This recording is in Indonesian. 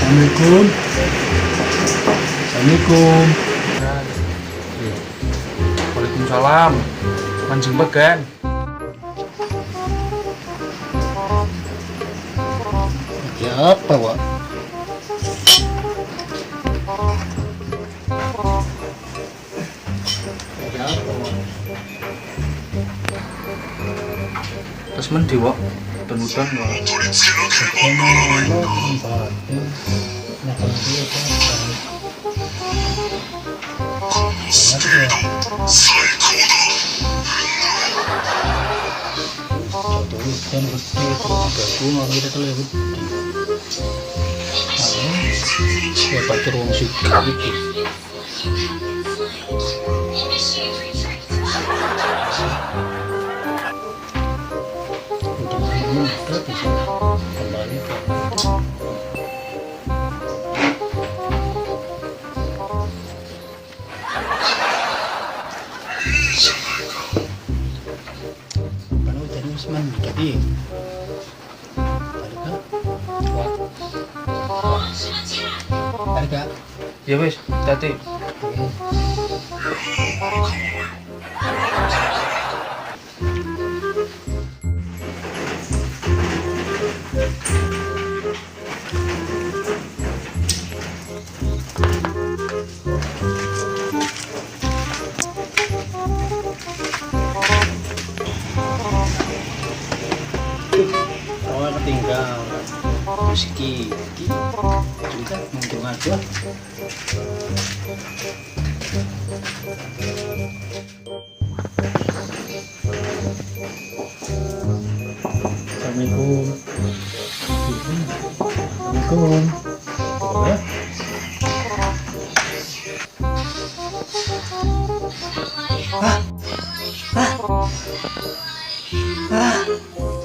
Assalamualaikum. Assalamualaikum. Waalaikumsalam. Mancing bagan. Ya apa, Wak? Ya apa, Wak? Terus mendi wak. Udan-udan wak. Bagaimana Allah membantu makan dia kan? Ingat ya. Jatuh hujan gede itu bagu mau kita kalau gede. Ya pacar wong sugih gitu. Untuk minum kita bisa kembali ke karena hujannya masih mandi tapi ada kak? Ada kak? Ya wis, hati. Oh ketinggal meski juga untung aja. Assalamualaikum. Assalamualaikum. Ya. Ah. Ah. Ah.